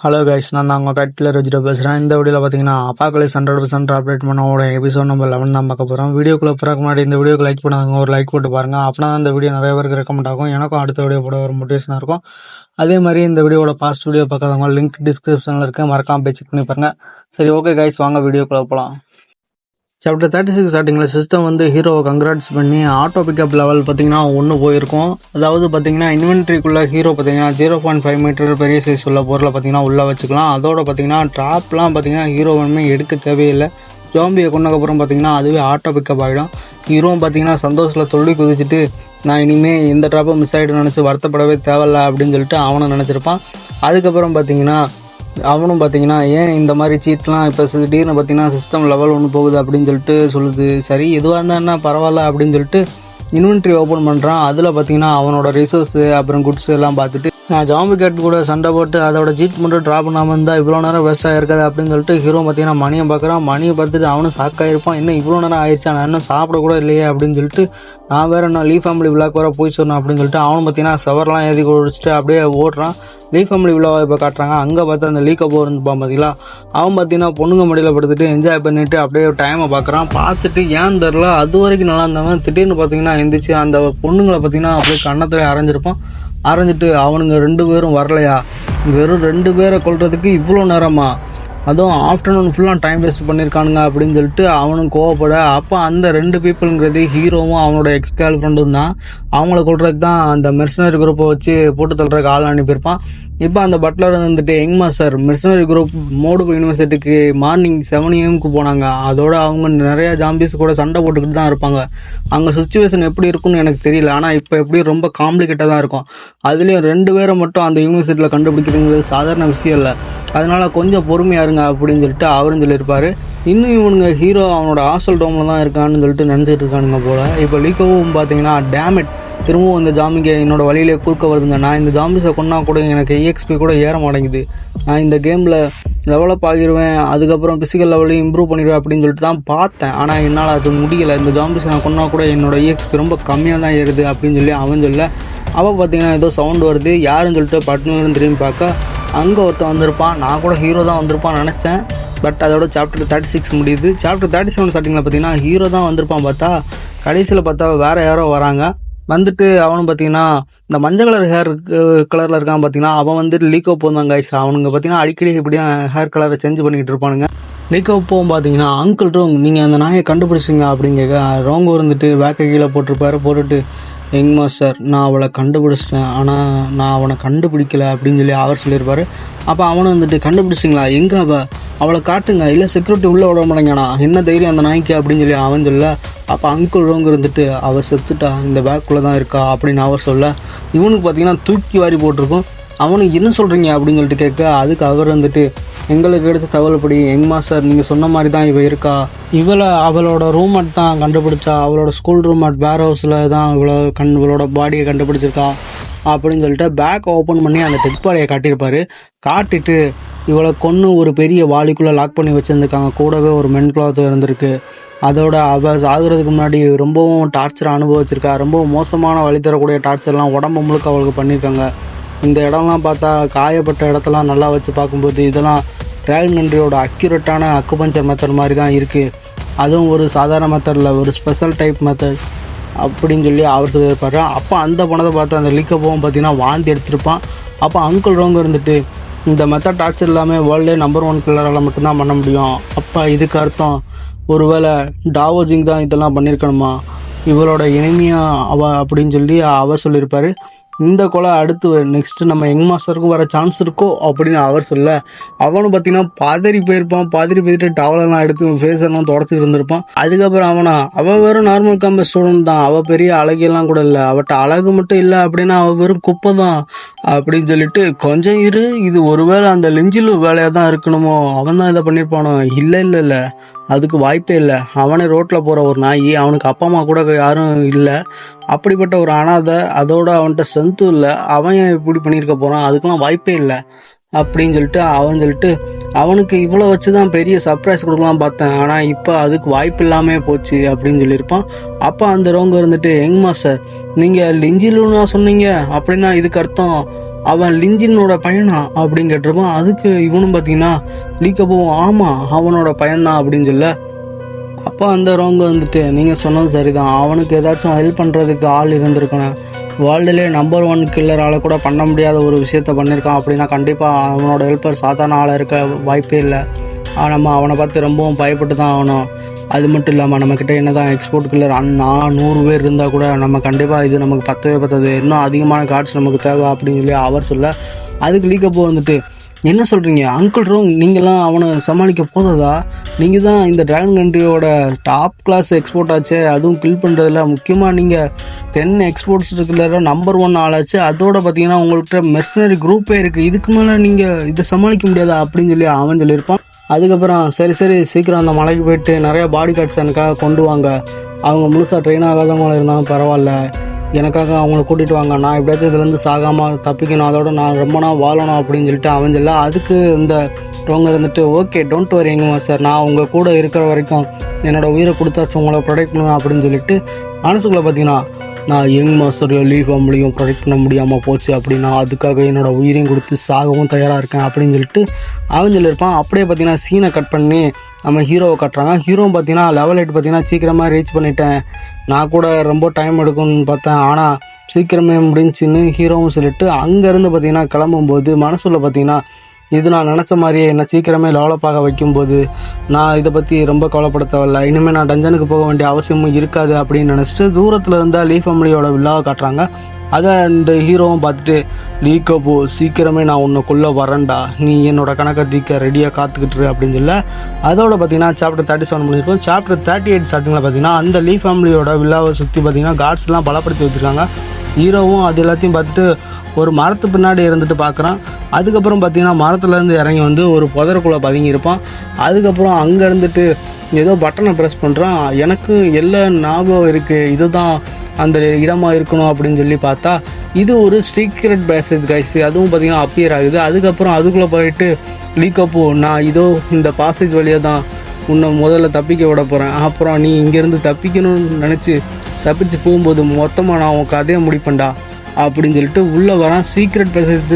Hello guys, நான் தான் உங்கள் கட் பில்லர் வச்சுட்டு பேசுகிறேன். இந்த வீடியோவில் பார்த்தீங்கன்னா அப்பாக்கலைஸ் 100% அப்டேட் பண்ணோட எபிசோட் நம்பர் 11 தான் பார்க்க போகிறோம். வீடியோக்குள்ளே போகிறக்கு முன்னாடி இந்த வீடியோக்கு லைக் பண்ணாங்க, ஒரு லைக் போட்டு பாருங்கள். அப்படின்னா இந்த வீடியோ நிறைய பேருக்கு ரெக்கமெண்ட் ஆகும், எனக்கும் அடுத்த வீடியோ போட ஒரு மோட்டிவேஷனாக இருக்கும். அதே மாதிரி இந்த வீடியோட பாஸ்ட் வீடியோ பார்க்காதவங்க லிங்க் டிஸ்கிரிப்ஷனில் இருக்குது, மறக்காம போய் செக் பண்ணி பாருங்கள். சரி, ஓகே கைஸ், வாங்க வீடியோக்குள்ளே போகலாம். சாப்டர் 36 ஸ்டார்டிங்கில் சிஸ்டம் வந்து ஹீரோவை கங்க்ராட்ஸ் பண்ணி ஆட்டோ பிக்கப் லெவல் பார்த்தீங்கன்னா 1 போயிருக்கும். அதாவது பார்த்தீங்கன்னா இன்வென்ட்ரிக்குள்ளே ஹீரோ பார்த்தீங்கன்னா 0.5 மீட்டர் பெரிய சைஸ் உள்ள பொருளை பார்த்தீங்கன்னா உள்ளே வச்சுக்கலாம். அதோட பார்த்தீங்கன்னா ட்ராப்லாம் பார்த்தீங்கன்னா ஹீரோ ஒன்றுமே எடுக்க தேவையில்லை. ஜாம்பியை கொண்டதுக்கப்புறம் பார்த்தீங்கன்னா அதுவே ஆட்டோ பிக்கப் ஆகிடும். ஹீரோவும் பார்த்தீங்கன்னா சந்தோஷத்தில் துள்ளி குதிச்சுட்டு நான் இனிமேல் இந்த ட்ராப்பை மிஸ் ஆகிட்டு நினச்சி வருத்தப்படவே தேவையில்ல அப்படின்னு சொல்லிட்டு அவனை நினச்சிருப்பான். அதுக்கப்புறம் பார்த்தீங்கன்னா அவனும் பார்த்தீங்கன்னா ஏன் இந்த மாதிரி சீட்லாம் இப்போ திடீர்னு பார்த்தீங்கன்னா சிஸ்டம் லெவல் 1 போகுது அப்படின்னு சொல்லிட்டு சொல்லுது. சரி, எதுவாக இருந்தால் என்ன பரவாயில்ல அப்படின்னு சொல்லிட்டு இன்வென்ட்ரி ஓப்பன் பண்ணுறான். அதில் பார்த்தீங்கன்னா அவனோட ரிசோர்ஸு அப்புறம் குட்ஸ் எல்லாம் பார்த்துட்டு நான் ஜாம்பி கேட் கூட சண்டை போட்டு அதோட சீட் மட்டும் ட்ராப் பண்ணாமல் இருந்தால் இவ்வளோ நேரம் வேஸ்ட்டாக இருக்காது அப்படின்னு சொல்லிட்டு ஹீரோ பார்த்தீங்கன்னா மணியை பார்க்குறான். மணியை பார்த்துட்டு அவனும் ஷாக்காயிருப்பான். இன்னும் இவ்வளோ நேரம் ஆயிடுச்சா, நான் இன்னும் சாப்பிடக்கூட இல்லையே அப்படின்னு சொல்லிட்டு நான் வேறு நான் லீ ஃபேமிலி விழாக்கு வர போய் சொன்னேன் அப்படின்னு சொல்லிட்டு அவனும் பார்த்தீங்கன்னா சவரெலாம் ஏற்றி குடிச்சிட்டு அப்படியே ஓடுறான். லீ ஃபேமிலி விழாவை இப்போ காட்டுறாங்க. அங்கே பார்த்தா அந்த லீக்கப் இருந்துப்பான் பார்த்தீங்களா. அவன் பார்த்தீங்கன்னா பொண்ணுங்க மடியில் படுத்துட்டு என்ஜாய் பண்ணிவிட்டு அப்படியே டைமை பார்க்குறான். பார்த்துட்டு ஏன் தெரில அது வரைக்கும் நல்லா இருந்தவன் திடீர்னு பார்த்தீங்கன்னா எந்திரிச்சு அந்த பொண்ணுங்களை பார்த்தீங்கன்னா அப்படியே கண்ணத்தில் அரைஞ்சிருப்பான். அரைஞ்சிட்டு அவனுங்க 2 பேரும் வரலையா, வெறும் 2 பேரை கொல்றதுக்கு இவ்வளோ நேரமா, அதுவும் ஆஃப்டர்நூன் ஃபுல்லாக டைம் வேஸ்ட் பண்ணியிருக்கானுங்க அப்படின்னு சொல்லிட்டு அவனும் கோவப்பட. அப்போ அந்த 2 பீப்புளுங்கிறது ஹீரோவும் அவனோட எக்ஸ் கேர்ள் ஃப்ரெண்டும் தான். அவங்கள கொள்றதுக்கு தான் அந்த மெர்சனரி குரூப்பை வச்சு போட்டு தள்ளுறதுக்கு ஆள் அனுப்பியிருப்பான். இப்போ அந்த பட்லர் வந்துட்டு young master mercenary group mode யூனிவர்சிட்டிக்கு மார்னிங் 7 AM போனாங்க. அதோட அவங்க நிறையா ஜாம்பிஸ் கூட சண்டை போட்டுக்கிட்டு தான் இருப்பாங்க. அங்கே சுச்சுவேஷன் எப்படி இருக்குன்னு எனக்கு தெரியல, ஆனால் இப்போ எப்படி ரொம்ப காம்ப்ளிகேட்டாக தான் இருக்கும். அதுலேயும் 2 பேரை மட்டும் அந்த யூனிவர்சிட்டியில் கண்டுபிடிக்கிறதுங்கிறது சாதாரண விஷயம் இல்லை. அதனால கொஞ்சம் பொறுமையாக இருங்க அப்படின்னு சொல்லிட்டு அவரும் சொல்லியிருப்பாரு. இன்னும் இவனுங்க ஹீரோ அவனோட ஹாஸ்டல் டோமில் தான் இருக்கான்னு சொல்லிட்டு நினச்சிட்டு இருக்கானுங்க போல். இப்போ லீக்கவும் பார்த்தீங்கன்னா டேமேட் திரும்பவும் இந்த ஜாம்பிங்க என்னோட வழியிலே குறுக்க வருதுங்க. நான் இந்த ஜாம்பிஸை கொண்டா கூட எனக்கு EXP கூட ஏற மாட்டேங்குது. நான் இந்த கேமில் டெவலப் ஆகிடுவேன், அதுக்கப்புறம் ஃபிசிக்கல் லெவலையும் இம்ப்ரூவ் பண்ணிடுவேன் அப்படின்னு சொல்லிட்டு தான் பார்த்தேன். ஆனால் என்னால் அது முடியலை. இந்த ஜாம்பிஸை நான் கொண்டா கூட என்னோட EXP ரொம்ப கம்மியாக தான் ஏறுது அப்படின்னு சொல்லி அவன் சொல்ல. அவள் பார்த்தீங்கன்னா ஏதோ சவுண்டு வருது, யாருன்னு சொல்லிட்டு பட்னு திரும்பி பார்க்க அங்கே ஒருத்தன் வந்திருப்பான். நான் கூட ஹீரோ தான் வந்திருப்பான்னு நினச்சேன். பட் அதோட சாப்டர் 36 முடியுது. சாப்டர் 37 ஸ்டார்டிங்கில் பார்த்தீங்கன்னா ஹீரோ தான் வந்திருப்பான். பார்த்தா கடைசியில் பார்த்தா வேறு யாரோ வராங்க. வந்துட்டு அவனும் பார்த்தீங்கன்னா இந்த மஞ்சள் கலர் ஹேர் கலரில் இருக்கான் பார்த்தீங்கன்னா அவன் வந்துட்டு லீக்கோ போந்தாங்க கைஸ். அவனுங்க பார்த்தீங்கன்னா அடிக்கடி இப்படியும் ஹேர் கலரை சேஞ்ச் பண்ணிக்கிட்டு இருப்பானுங்க. லீக்கோ போகும் பார்த்தீங்கன்னா அங்கிள் ரோங் நீங்கள் அந்த நாயை கண்டுபிடிச்சிங்க அப்படிங்க. ரோங் இருந்துட்டு வேக்க கீழே போட்டுட்டு யங் மாஸ்டர் நான் அவளை கண்டுபிடிச்சிட்டேன், ஆனால் நான் அவனை கண்டுபிடிக்கல அப்படின்னு சொல்லி அவர் சொல்லியிருப்பார். அப்போ அவனும் வந்துட்டு கண்டுபிடிச்சிங்களா, எங்கே அவளை காட்டுங்க, இல்லை செக்யூரிட்டி உள்ளே விட மாட்டேங்கண்ணா, என்ன தைரியம் அந்த நாய்க்கு அப்படின்னு சொல்லி அவன் சொல்ல. அப்போ அங்கிள் ரோங் இருந்துட்டு அவள் செத்துட்டா, இந்த பேக்குள்ளே தான் இருக்கா அப்படின்னு அவர் சொல்ல. இவனுக்கு பார்த்தீங்கன்னா தூக்கி வாரி போட்டிருக்கும். அவனுக்கு என்ன சொல்கிறீங்க அப்படின்னு சொல்லிட்டு கேட்க, அதுக்கு அவர் வந்துட்டு எங்களுக்கு எடுத்த தகவல்படி யங் மாஸ்டர் நீங்கள் சொன்ன மாதிரி தான் இவள் இருக்கா, அவளோட ரூம்மேட் தான் கண்டுபிடிச்சா, அவளோட ஸ்கூல் ரூம்மேட் வேர் ஹவுஸில் தான் இவளோட பாடியை கண்டுபிடிச்சிருக்கா அப்படின்னு சொல்லிட்டு பேக் ஓப்பன் பண்ணி அந்த டெட் பாடியை காட்டியிருப்பார். காட்டிட்டு இவளை கொன்று ஒரு பெரிய வாளிக்குள்ளே லாக் பண்ணி வச்சுருந்துருக்காங்க. கூடவே ஒரு மென் கிளாத் இருந்திருக்கு. அதோட அவள் ஆகுறதுக்கு முன்னாடி ரொம்பவும் டார்ச்சரை அனுபவிச்சிருக்கா. ரொம்பவும் மோசமான வழி தரக்கூடிய டார்ச்சர்லாம் உடம்பு முழுக்க அவளுக்கு பண்ணியிருக்காங்க. இந்த இடம்லாம் பார்த்தா காயப்பட்ட இடத்தெல்லாம் நல்லா வச்சு பார்க்கும்போது இதெல்லாம் டிராகன் நன்றியோட அக்யூரேட்டான அக்குபஞ்சர் மெத்தட் மாதிரி தான் இருக்குது. அதுவும் ஒரு சாதாரண மெத்தடில் ஒரு ஸ்பெஷல் டைப் மெத்தட் அப்படின்னு சொல்லி அவர் சொல்லியிருப்பார். அப்போ அந்த பணத்தை பார்த்து அந்த லீக்கப்பவும் பார்த்தீங்கன்னா வாந்தி எடுத்திருப்பான். அப்போ அங்கிள் ரோங்க இருந்துட்டு இந்த மெத்தட் டார்ச்சர் எல்லாமே வேர்ல்டே நம்பர் 1 கில்லரால் மட்டும்தான் பண்ண முடியும். அப்போ இதுக்கு அர்த்தம் ஒருவேளை டாவோஜிங் தான் இதெல்லாம் பண்ணியிருக்கணுமா, இவளோட இனிமையா அப்படின்னு சொல்லி அவர் சொல்லியிருப்பார். இந்த கொலை அடுத்து நெக்ஸ்ட்டு நம்ம யங் மாஸ்டருக்கும் வர சான்ஸ் இருக்கோ அப்படின்னு அவர் சொல்ல. அவனும் பார்த்தீங்கன்னா பாதிரி போயிட்டு டவலெல்லாம் எடுத்து ஃபேஸெல்லாம் தொடச்சிட்டு இருந்திருப்பான். அதுக்கப்புறம் அவள் வெறும் நார்மல் காம்பஸ் ஸ்டூடெண்ட் தான், அவள் பெரிய அழகெல்லாம் கூட இல்லை, அவட்ட அழகு மட்டும் இல்லை அப்படின்னா அவள் வெறும் குப்பை தான் அப்படின்னு சொல்லிட்டு கொஞ்சம் இது ஒருவேளை அந்த லெஞ்சில் வேலையாக தான் இருக்கணுமோ, அவன் தான் இதை பண்ணியிருப்பானோ, இல்லை அதுக்கு வாய்ப்பே இல்லை. அவனே ரோட்டில் போகிற ஒரு நாய், அவனுக்கு அப்பா அம்மா கூட யாரும் இல்லை, அப்படிப்பட்ட ஒரு அனாதை, அதோட அவன்கிட்ட ஸ்ட்ரென்த்தும் இல்லை, அவன் இப்படி பண்ணியிருக்க போகிறான், அதுக்கெல்லாம் வாய்ப்பே இல்லை. அப்படின்னு சொல்லிட்டு அவனுக்கு இவ்வளோ வச்சு தான் பெரிய சர்ப்ரைஸ் கொடுக்கலாம் பார்த்தேன், ஆனால் இப்போ அதுக்கு வாய்ப்பு இல்லாமல் போச்சு அப்படின்னு சொல்லியிருப்பான். அப்போ அந்த ரோங்க இருந்துட்டு, யங் மாஸ்டர் நீங்கள் லிஞ்சிலுன்னா சொன்னீங்க, அப்படின்னா இதுக்கு அர்த்தம் அவன் லிஞ்சினோட பையனா அப்படின்னு கேட்டிருப்பான். அதுக்கு இவனும் பார்த்தீங்கன்னா லீக்கப்போவும் ஆமாம் அவனோட பையன்தான் அப்படின்னு சொல்ல, அப்போ அந்த ரோங்க வந்துட்டு, நீங்கள் சொன்னது சரிதான், அவனுக்கு ஏதாச்சும் ஹெல்ப் பண்ணுறதுக்கு ஆள் இருந்திருக்கணும், வேர்ல்டுலே நம்பர் 1 கில்லரால் கூட பண்ண முடியாத ஒரு விஷயத்த பண்ணியிருக்கான் அப்படின்னா கண்டிப்பாக அவனோட ஹெல்ப்பர் சாதாரண ஆளாக இருக்க வாய்ப்பே இல்லை. நம்ம அவனை பார்த்து ரொம்பவும் பயப்பட்டு தான் ஆகணும். அது மட்டும் இல்லாமல் நம்மக்கிட்ட என்ன தான் எக்ஸ்போர்ட் கில்லர் 100 பேர் இருந்தால் கூட நம்ம கண்டிப்பாக இது நமக்கு பத்தவே இன்னும் அதிகமான கார்ட்ஸ் நமக்கு தேவை அப்படின்னு சொல்லி அவர் சொல்ல, அதுக்கு லீக்கப்போ வந்துட்டு, என்ன சொல்கிறீங்க அங்கிள் ரோங், நீங்களாம் அவனை சமாளிக்க போதா? நீங்கள் தான் இந்த டிராகன் கண்ட்ரியோட டாப் கிளாஸ் எக்ஸ்போர்ட் ஆச்சு, அதுவும் கில் பண்ணுறதுல முக்கியமாக நீங்கள் 10 எக்ஸ்போர்ட்ஸ் இருக்கிற நம்பர் 1 ஆளாச்சு, அதோட பார்த்தீங்கன்னா உங்கள்கிட்ட மெர்சனரி குரூப்பே இருக்குது, இதுக்கு மேலே நீங்கள் இதை சமாளிக்க முடியாதா அப்படின்னு சொல்லி அவன் சொல்லியிருப்பான். அதுக்கப்புறம் சரி சீக்கிரம் அந்த மலைக்கு போயிட்டு நிறையா பாடி கார்ட்ஸ் எனக்காக கொண்டு வாங்க, அவங்க முழுசாக ட்ரெயின் ஆகாதவங்கள இருந்தாலும் பரவாயில்ல, எனக்காக அவங்கள கூட்டிகிட்டு வாங்க, நான் எப்படியாச்சும் இதுலேருந்து சாகாமல் தப்பிக்கணும், அதோட நான் ரொம்ப நாள் வாழணும் அப்படின்னு சொல்லிட்டு அவன் சொல்ல, அதுக்கு இந்த ரோங்க இருந்துட்டு, ஓகே டோன்ட் வரிங்க சார், நான் உங்கள் கூட இருக்கிற வரைக்கும் என்னோடய உயிரை கொடுத்தாச்சும் உங்களை ப்ரொடெக்ட் பண்ணுவேன் அப்படின்னு சொல்லிட்டு மனசுக்குள்ளே பார்த்தீங்கன்னா, நான் யங் மாஸ்டரையும் லீ ஃபேமிலியும் ப்ரொடெக்ட் பண்ண முடியாமல் போச்சு அப்படின்னா அதுக்காக என்னோடய உயிரையும் கொடுத்து சாகவும் தயாராக இருக்கேன் அப்படின்னு சொல்லிட்டு அவன் சொல்லியிருப்பான். அப்படியே பார்த்தீங்கன்னா சீனை கட் பண்ணி நம்ம ஹீரோவை கட்டுறாங்க. ஹீரோவும் பார்த்தீங்கன்னா லெவல் 8 பார்த்தீங்கன்னா சீக்கிரமாக ரீச் பண்ணிட்டேன், நான் கூட ரொம்ப டைம் எடுக்கும்னு பார்த்தேன், ஆனால் சீக்கிரமே முடிஞ்சுன்னு ஹீரோவும் சொல்லிட்டு அங்கேருந்து பார்த்தீங்கன்னா கிளம்பும்போது மனசுல பார்த்தீங்கன்னா, இது நான் நினச்ச மாதிரியே என்னை சீக்கிரமே டெவலப்பாக வைக்கும்போது நான் இதை பற்றி ரொம்ப கவலைப்பட தேவையில்ல, இனிமேல் நான் டஞ்சனுக்கு போக வேண்டிய அவசியமும் இருக்காது அப்படின்னு நினச்சிட்டு தூரத்தில் இருந்தால் லீ ஃபேமிலியோட வில்லாவை காட்டுறாங்க. அதை இந்த ஹீரோவும் பார்த்துட்டு, லீக்கப்போ சீக்கிரமே நான் உன்னை கொல்ல வரேன்டா, நீ என்னோட கணக்கை தீக்க ரெடியாக காத்துக்கிட்டுரு அப்படின்னு சொல்ல, அதோட பார்த்தீங்கன்னா சாப்டர் 37 முடிஞ்சிருக்கும். சாப்டர் 38 ஸ்டார்டிங்கில் பார்த்தீங்கன்னா அந்த லீ ஃபேமிலியோட வில்லாவை சுற்றி பார்த்தீங்கன்னா கார்ட்ஸ்லாம் பலப்படுத்தி வச்சுருக்காங்க. ஹீரோவும் அது எல்லாத்தையும் பார்த்துட்டு ஒரு மரத்து பின்னாடி இருந்துட்டு பார்க்குறான். அதுக்கப்புறம் பார்த்தீங்கன்னா மரத்துலேருந்து இறங்கி வந்து ஒரு புதருக்குள்ளே பதுங்கியிருப்பான். அதுக்கப்புறம் அங்கே இருந்துட்டு ஏதோ பட்டனை ப்ரெஸ் பண்ணுறான். எனக்கு எல்லாம் ஞாபகம் இருக்குது, இதுதான் அந்த இடமா இருக்கணும் அப்படின்னு சொல்லி பார்த்தா இது ஒரு சீக்ரெட் பேசேஜ் கைஸ், அதுவும் பார்த்தீங்கன்னா அப்பியர் ஆகுது. அதுக்கப்புறம் அதுக்குள்ளே போயிட்டு லீக்கப்போ, நான் இதோ இந்த பாசேஜ் வழியாக தான் உன்னை முதல்ல தப்பிக்க விட போகிறேன், அப்புறம் நீ இங்கேருந்து தப்பிக்கணும்னு நினச்சி தப்பிச்சு போகும்போது மொத்தமாக நான் உன் கதையை முடிப்பேன்டா அப்படின்னு சொல்லிட்டு உள்ளே வரான். சீக்ரெட் பேசேஜ்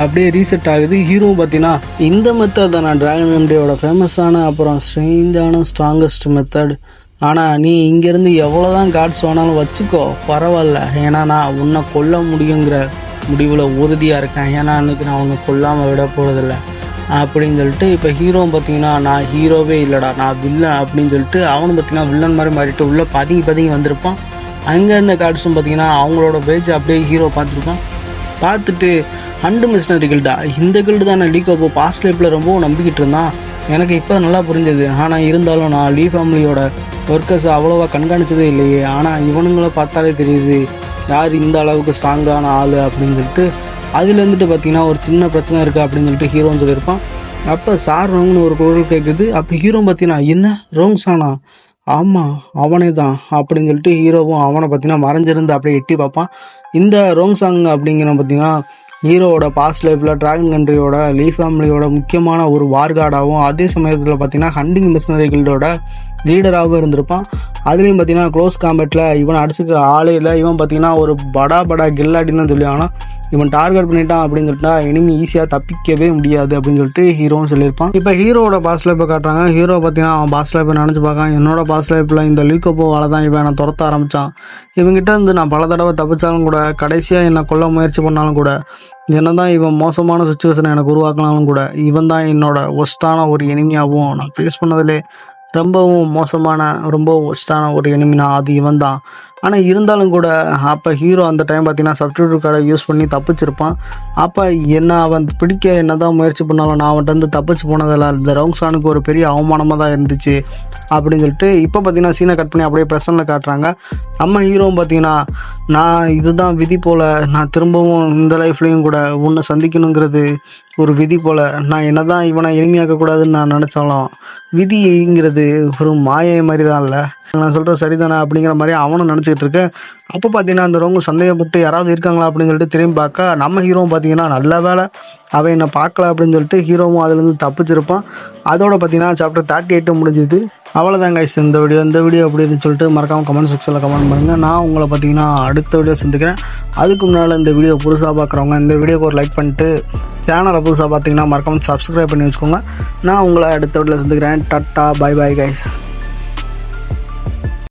அப்படியே ரீசெட் ஆகுது. ஹீரோ பார்த்தீங்கன்னா, இந்த மெத்தட் தான் நான் டிராகன் கண்ட்ரியோட ஃபேமஸான அப்புறம் ஸ்ட்ரெயிஞ்சான ஸ்ட்ராங்கஸ்ட் மெத்தட், ஆனால் நீ இங்கேருந்து எவ்வளோ தான் கார்ட்ஸ் வேணாலும் வச்சுக்கோ பரவாயில்ல, ஏன்னா நான் உன்னை கொல்ல முடியுங்கிற முடிவில் உறுதியாக இருக்கேன், ஏன்னா அன்றைக்கி நான் உன்னை கொல்லாமல் விட போகிறதில்ல அப்படின்னு சொல்லிட்டு இப்போ ஹீரோ பார்த்தீங்கன்னா, நான் ஹீரோவே இல்லைடா நான் வில்லன் அப்படின்னு சொல்லிட்டு அவனும் பார்த்தீங்கன்னா வில்லன் மாதிரி மாறிட்டு உள்ளே பதுங்கி வந்திருப்பான். அங்கே இருந்த கார்ட்ஸும் பார்த்தீங்கன்னா அவங்களோட பேஜ் அப்படியே ஹீரோ பார்த்துருப்பான். பார்த்துட்டு ஹண்டு மிஷினரி கில்டா, இந்த கில்டு தான் நான் லீக்கப்போ பாஸ்ட் லைஃப்பில் ரொம்பவும் நம்பிக்கிட்டு இருந்தான், எனக்கு இப்போ நல்லா புரிஞ்சது, ஆனால் இருந்தாலும் நான் லீ ஃபேமிலியோட ஒர்க்கர்ஸை அவ்வளோவா கண்காணிச்சதே இல்லையே, ஆனால் இவனுங்களை பார்த்தாலே தெரியுது யார் இந்த அளவுக்கு ஸ்ட்ராங்கான ஆள் அப்படின்னு சொல்லிட்டு அதுலேருந்துட்டு பார்த்தீங்கன்னா ஒரு சின்ன பிரச்சனை இருக்குது அப்படின்னு சொல்லிட்டு ஹீரோன்னு சொல்லியிருப்பான். அப்போ சார் ரோங்னு ஒரு குரல் கேட்குது. அப்போ ஹீரோ பார்த்தீங்கன்னா, என்ன ரோங் சானா, ஆமாம் அவனே தான் அப்படின்னு சொல்லிட்டு ஹீரோவும் அவனை பார்த்தீங்கன்னா மறைஞ்சிருந்து அப்படியே எட்டி பார்ப்பான். இந்த ரோங் சாங் அப்படிங்கிற பார்த்தீங்கன்னா ஹீரோவோட பாஸ்ட் லைஃப்பில் டிராகன் கண்ட்ரியோட லீ ஃபேமிலியோட முக்கியமான ஒரு வார்கார்டாகவும் அதே சமயத்தில் பார்த்தீங்கன்னா ஹண்டிங் மிஷினரி கில்டோட லீடராகவும் இருந்திருப்பான். அதுலேயும் பார்த்தீங்கன்னா க்ளோஸ் காம்பேட்டில் இவன் அடிச்சுக்க ஆளே இல்லை, இவன் பார்த்தீங்கன்னா ஒரு படா கில்லாடின்னு தான் சொல்லி, ஆனால் இவன் டார்கெட் பண்ணிட்டான் அப்படின்னு சொல்லிட்டா இனிமே ஈஸியாக தப்பிக்கவே முடியாது அப்படின்னு சொல்லிட்டு ஹீரோவும் சொல்லியிருப்பான். இப்போ ஹீரோவோட பாஸ் லைஃப்பை காட்டுறாங்க. ஹீரோ பார்த்தீங்கன்னா அவன் பாஸ் லைஃப்பை நினச்சி பார்க்கான், என்னோட பாஸ் லைஃப்பில் இந்த லீக்கப்போவால் தான் இவன் என்னை துரத்த ஆரம்பித்தான், இவங்கிட்ட இருந்து நான் பல தடவை தப்பிச்சாலும் கூட கடைசியாக என்னை கொல்ல முயற்சி பண்ணாலும் கூட என்ன தான் இவன் மோசமான சுச்சுவேஷனை எனக்கு உருவாக்கலாலும் கூட இவன் தான் என்னோட ஒஸ்டான ஒரு எனிமியாகவும் நான் ஃபேஸ் பண்ணதிலே ரொம்பவும் மோசமான ரொம்ப ஒஸ்டான ஒரு எனிமினா அது இவன் தான். ஆனால் இருந்தாலும் கூட அப்போ ஹீரோ அந்த டைம் பார்த்தீங்கன்னா சப்ஸ்டிடியூட் கார்டை யூஸ் பண்ணி தப்பிச்சிருப்பான். அப்போ என்ன அவன் பிடிக்க என்ன தான் முயற்சி பண்ணாலும் நான் அவன்கிட்ட வந்து தப்பிச்சு போனதில்ல, இந்த ரவுங் சானுக்கு ஒரு பெரிய அவமானமாக தான் இருந்துச்சு அப்படின்னு சொல்லிட்டு இப்போ பார்த்தீங்கன்னா சீனை கட் பண்ணி அப்படியே ப்ரெசனில் காட்டுறாங்க. நம்ம ஹீரோவும் பார்த்தீங்கன்னா, நான் இதுதான் விதி போல், நான் திரும்பவும் இந்த லைஃப்லேயும் கூட உன்னை சந்திக்கணுங்கிறது ஒரு விதி போல், நான் என்ன தான் இவனை எளிமையாக்கக்கூடாதுன்னு நான் நினச்சாலும் விதிங்கிறது ஒரு மாயை மாதிரி தான் இல்லை, நான் சொல்கிற சரிதானே அப்படிங்கிற மாதிரி அவனும் நினச்சி ஆரம்பிச்சுட்டு இருக்கு. அப்போ பார்த்தீங்கன்னா அந்த ரோங்கு சந்தேகப்பட்டு யாராவது இருக்காங்களா அப்படின்னு சொல்லிட்டு திரும்பி பார்க்க நம்ம ஹீரோவும் பார்த்தீங்கன்னா நல்ல வேலை அவன் என்னை பார்க்கல அப்படின்னு சொல்லிட்டு ஹீரோவும் அதுலேருந்து தப்பிச்சிருப்பான். அதோட பார்த்தீங்கன்னா சாப்டர் 38 முடிஞ்சுது. அவ்வளோதான் கைஸ் இந்த வீடியோ அப்படின்னு சொல்லிட்டு மறக்காமல் கமெண்ட் செக்ஷனில் கமெண்ட் பண்ணுங்கள். நான் உங்களை பார்த்தீங்கன்னா அடுத்த வீடியோ சந்திக்கிறேன். அதுக்கு முன்னால் இந்த வீடியோ புதுசாக பார்க்குறவங்க இந்த வீடியோக்கு ஒரு லைக் பண்ணிட்டு சேனலை புதுசாக பார்த்தீங்கன்னா மறக்காமல் சப்ஸ்கிரைப் பண்ணி வச்சுக்கோங்க. நான் உங்களை அடுத்த வீடியோவில் சந்திக்கிறேன். Tata bye bye guys.